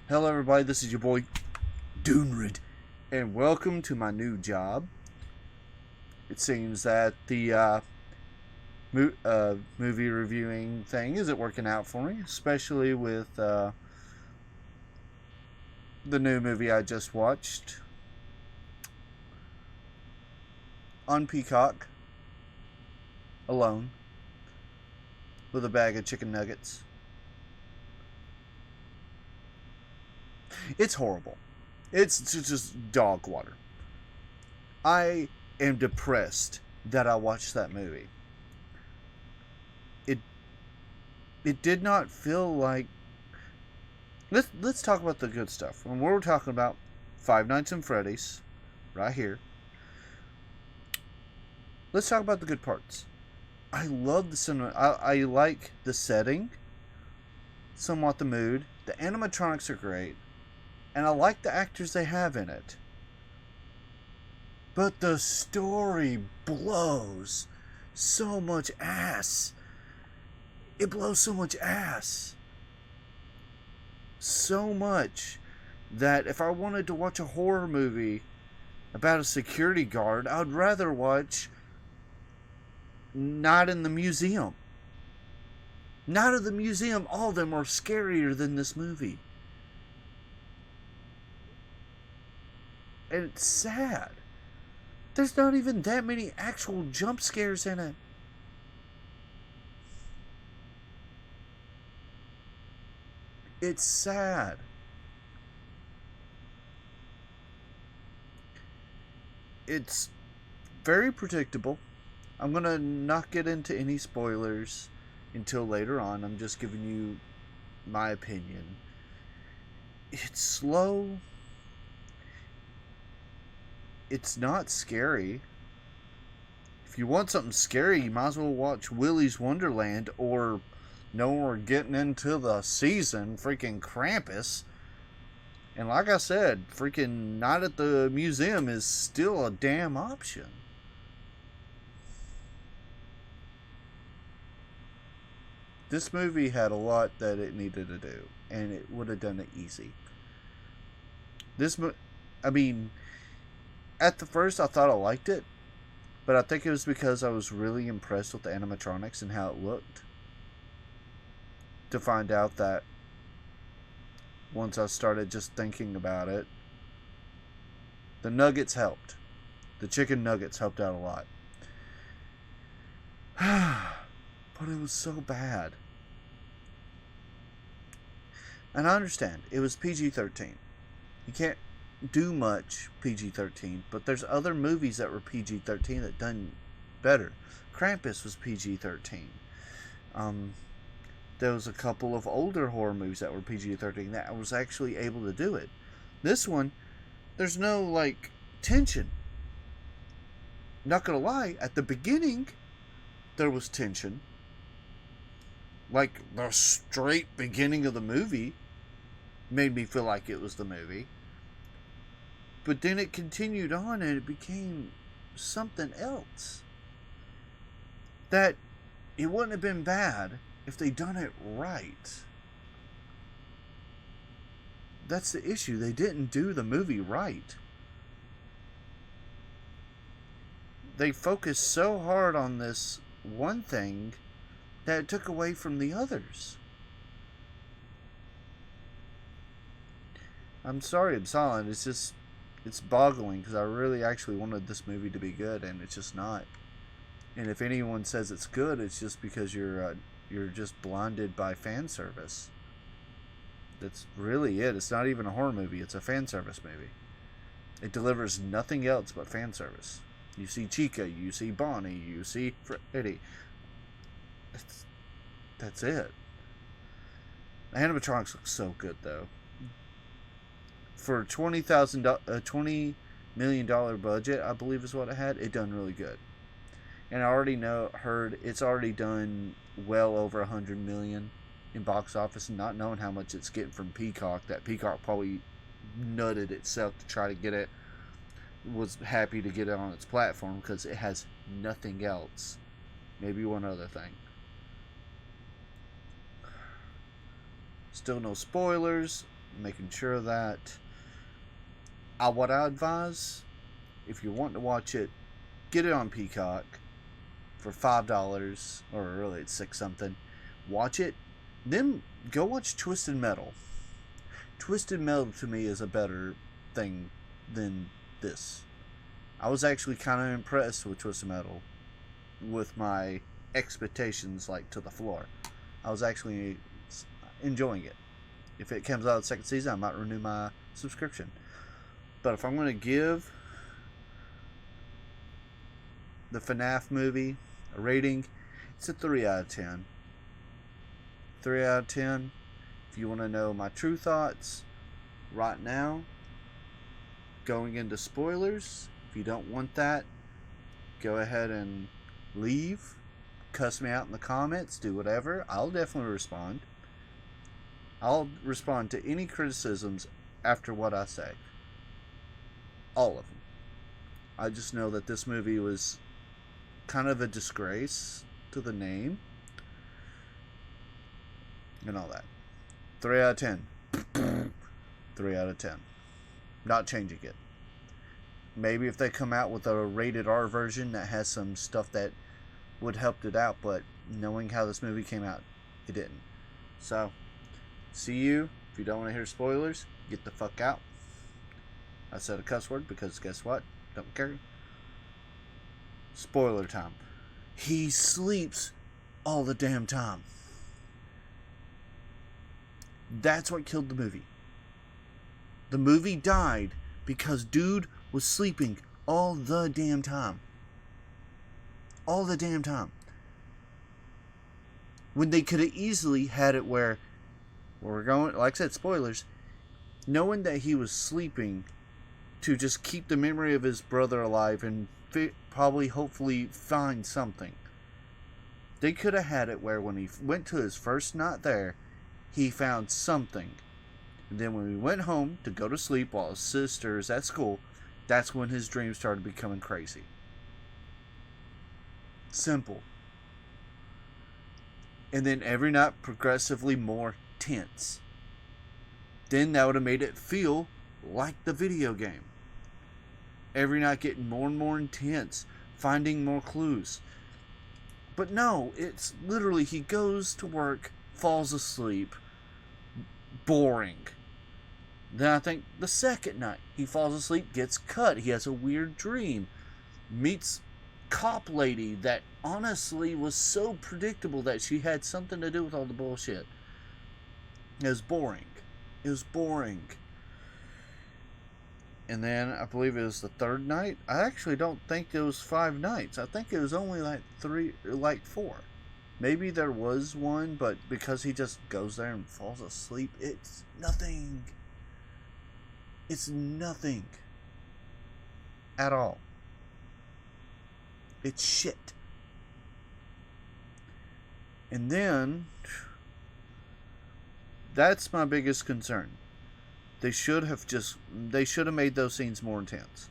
Hello everybody, this is your boy Doonrid, and welcome to my new job. It seems that the movie reviewing thing isn't working out for me, especially with the new movie I just watched on Peacock, alone, with a bag of chicken nuggets. It's horrible. It's just dog water. I am depressed that I watched that movie. It did not feel like. Let's talk about the good stuff. When we're talking about Five Nights at Freddy's, right here. Let's talk about the good parts. I love the cinema. I like the setting, somewhat the mood. The animatronics are great. And I like the actors they have in it. But the story blows so much ass. It blows so much ass. So much that if I wanted to watch a horror movie about a security guard, I'd rather watch Night in the Museum. Night of the Museum, all of them are scarier than this movie. And it's sad. There's not even that many actual jump scares in it. It's sad. It's very predictable. I'm going to not get into any spoilers until later on. I'm just giving you my opinion. It's slow. It's not scary. If you want something scary, you might as well watch Willy's Wonderland, or we're getting into the season, freaking Krampus. And like I said, freaking Night at the Museum is still a damn option. This movie had a lot that it needed to do, and it would have done it easy. At the first I thought I liked it, but I think it was because I was really impressed with the animatronics and how it looked. To find out that once I started just thinking about it, the nuggets helped. The chicken nuggets helped out a lot. But it was so bad. And I understand, it was PG-13. You can't do much PG-13, but there's other movies that were PG-13 that done better. Krampus was PG-13. There was a couple of older horror movies that were PG-13 that was actually able to do it. This one, there's no tension. Not gonna lie, at the beginning there was tension. Like the straight beginning of the movie made me feel like it was the movie. But then it continued on and it became something else. That it wouldn't have been bad if they done it right. That's the issue. They didn't do the movie right. They focused so hard on this one thing that it took away from the others. I'm sorry I'm silent. It's boggling because I really actually wanted this movie to be good, and it's just not. And if anyone says it's good, it's just because you're just blinded by fan service. That's really it. It's not even a horror movie. It's a fan service movie. It delivers nothing else but fan service. You see Chica, you see Bonnie, you see Freddy. That's it. The animatronics look so good though. For $20 million budget, I believe is what it had. It done really good, and I already heard it's already done well over 100 million in box office, and not knowing how much it's getting from Peacock. That Peacock probably nutted itself to try to get it. Was happy to get it on its platform because it has nothing else. Maybe one other thing. Still no spoilers. making sure that what I advise, if you want to watch it, get it on Peacock for $5, or really it's $6 something. Watch it, then go watch Twisted Metal. Twisted Metal to me is a better thing than this. I was actually kind of impressed with Twisted Metal, with my expectations like to the floor. I was actually enjoying it. If it comes out the second season, I might renew my subscription. But if I'm going to give the FNAF movie a rating, it's a 3 out of 10. 3 out of 10. If you want to know my true thoughts right now, going into spoilers, if you don't want that, go ahead and leave. Cuss me out in the comments, do whatever. I'll definitely respond. I'll respond to any criticisms after what I say. All of them. I just know that this movie was kind of a disgrace to the name and all that. 3 out of 10. 3 out of 10. Not changing it. Maybe if they come out with a rated R version that has some stuff that would help it out, but knowing how this movie came out, it didn't. So, see you. If you don't want to hear spoilers, get the fuck out. I said a cuss word because guess what? Don't care. Spoiler time. He sleeps all the damn time. That's what killed the movie. The movie died because dude was sleeping all the damn time. All the damn time. When they could have easily had it where we're going, like I said, spoilers, knowing that he was sleeping to just keep the memory of his brother alive and probably, hopefully, find something. They could have had it where when he went to his first night there, he found something. And then when he went home to go to sleep while his sister is at school, that's when his dreams started becoming crazy. Simple. And then every night progressively more tense. Then that would have made it feel like the video game. Every night getting more and more intense, finding more clues. But no, it's literally he goes to work, falls asleep, boring. Then I think the second night he falls asleep, gets cut, he has a weird dream, meets cop lady that honestly was so predictable that she had something to do with all the bullshit. It was boring. It was boring. And then I believe it was the third night. I actually don't think it was 5 nights. I think it was only like 4. Maybe there was one, but because he just goes there and falls asleep, it's nothing. It's nothing. At all. It's shit. And then, that's my biggest concern. They should have made those scenes more intense.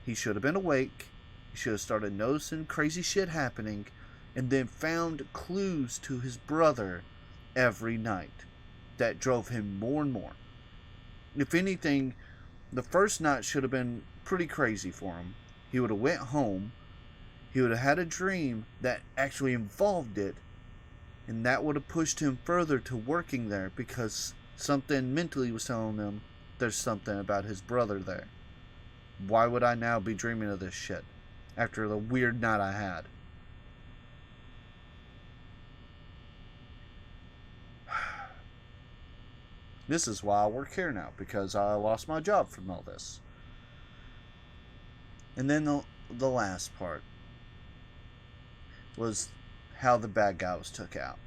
He should have been awake. He should have started noticing crazy shit happening, and then found clues to his brother every night that drove him more and more. If anything, the first night should have been pretty crazy for him. He would have went home. He would have had a dream that actually involved it, and that would have pushed him further to working there because something mentally was telling him there's something about his brother there. Why would I now be dreaming of this shit after the weird night I had? This is why I work here now, because I lost my job from all this. And then the last part was how the bad guy was took out.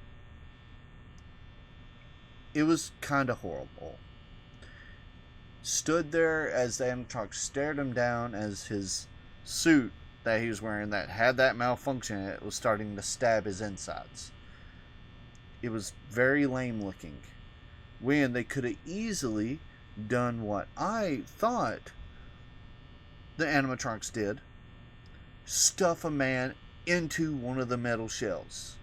It was kind of horrible. Stood there as the animatronic stared him down as his suit that he was wearing that had that malfunction in it was starting to stab his insides. It was very lame looking. When they could have easily done what I thought the animatronics did. Stuff a man into one of the metal shells.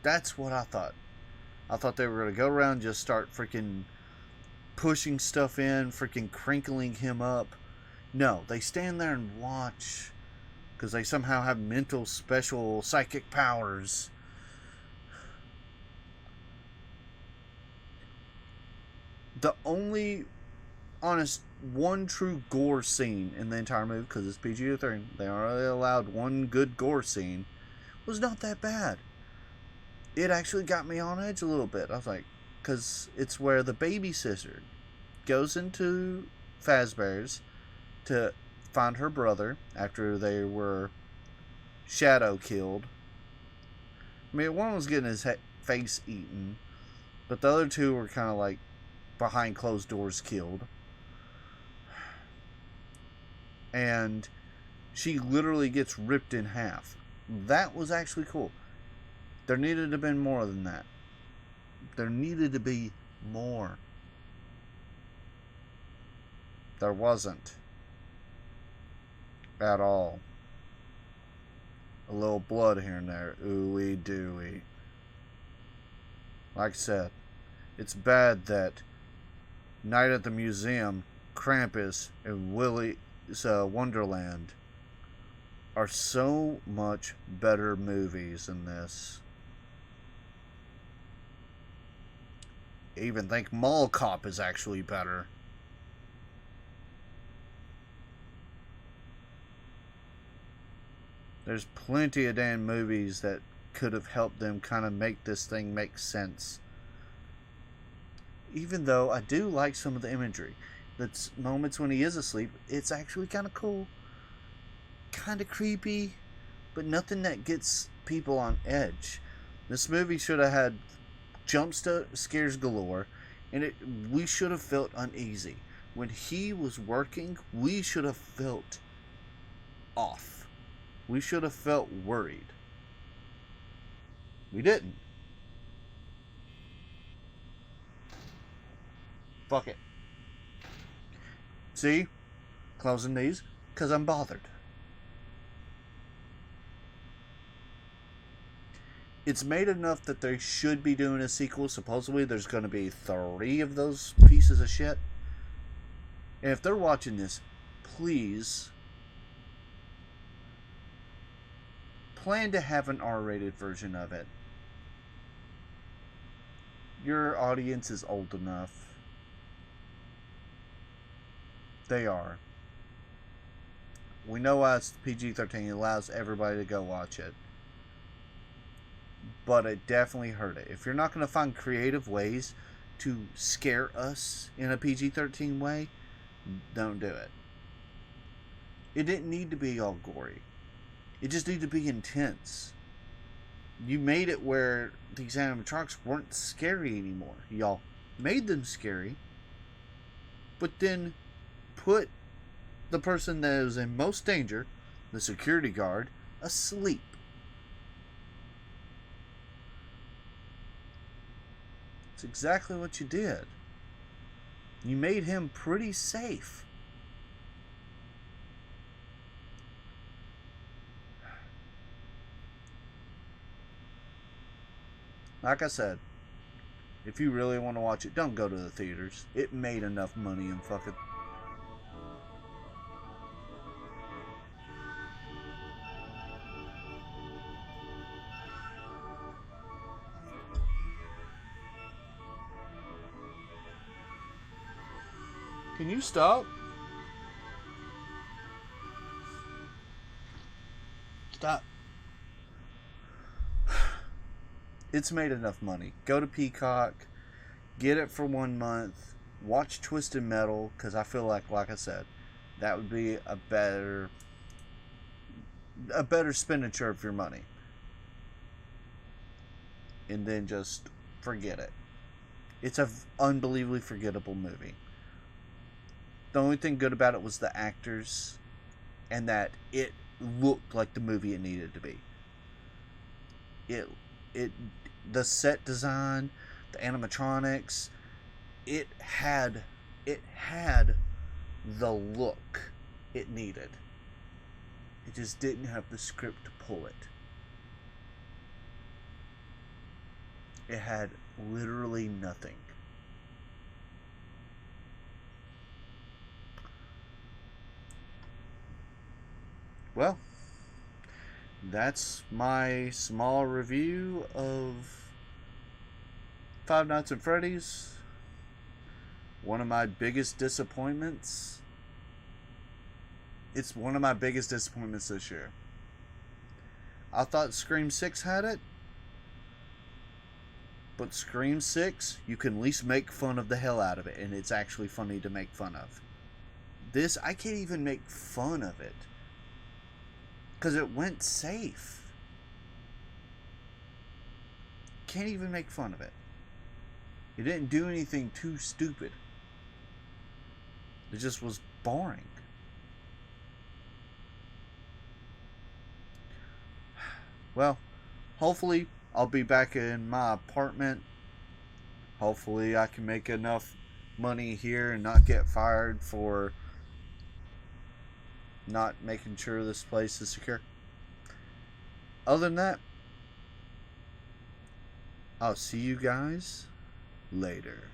That's what I thought. I thought they were going to go around and just start freaking pushing stuff in, freaking crinkling him up. No, they stand there and watch because they somehow have mental, special, psychic powers. The only honest one true gore scene in the entire movie, because it's PG-13, they only allowed one good gore scene, was not that bad. It actually got me on edge a little bit. I was like, because it's where the babysitter goes into Fazbear's to find her brother after they were shadow killed. I mean, one was getting his face eaten, but the other two were kind of like behind closed doors killed. And she literally gets ripped in half. That was actually cool. There needed to have been more than that. There needed to be more. There wasn't. At all. A little blood here and there. Ooey dooey. Like I said, it's bad that Night at the Museum, Krampus, and Willy's Wonderland are so much better movies than this. I even think Mall Cop is actually better. There's plenty of damn movies that could have helped them kind of make this thing make sense. Even though I do like some of the imagery. That's moments when he is asleep, it's actually kind of cool. Kind of creepy, but nothing that gets people on edge. This movie should have had jump scares galore, and we should have felt uneasy. When he was working, we should have felt off. We should have felt worried. We didn't. Fuck it. See? Closing these, because I'm bothered. It's made enough that they should be doing a sequel. Supposedly there's going to be 3 of those pieces of shit. And if they're watching this, please plan to have an R-rated version of it. Your audience is old enough. They are. We know why it's PG-13. It allows everybody to go watch it. But it definitely hurt it. If you're not going to find creative ways to scare us in a PG-13 way, don't do it. It didn't need to be all gory. It just needed to be intense. You made it where these animatronics weren't scary anymore. Y'all made them scary, but then put the person that is in most danger, the security guard, asleep. It's exactly what you did. You made him pretty safe. Like I said, if you really want to watch it, don't go to the theaters. It made enough money and fucking... Can you stop? Stop. It's made enough money. Go to Peacock, get it for 1 month, watch Twisted Metal, because I feel like I said, that would be a better expenditure of your money. And then just forget it. It's an unbelievably forgettable movie. The only thing good about it was the actors and that it looked like the movie it needed to be. The set design, the animatronics, it had the look it needed. It just didn't have the script to pull it. It had literally nothing. Well, that's my small review of Five Nights at Freddy's. One of my biggest disappointments. It's one of my biggest disappointments this year. I thought Scream 6 had it. But Scream 6, you can at least make fun of the hell out of it. And it's actually funny to make fun of. This, I can't even make fun of it. Because it went safe. Can't even make fun of it. It didn't do anything too stupid. It just was boring. Well, hopefully I'll be back in my apartment. Hopefully I can make enough money here and not get fired for not making sure this place is secure. Other than that, I'll see you guys later.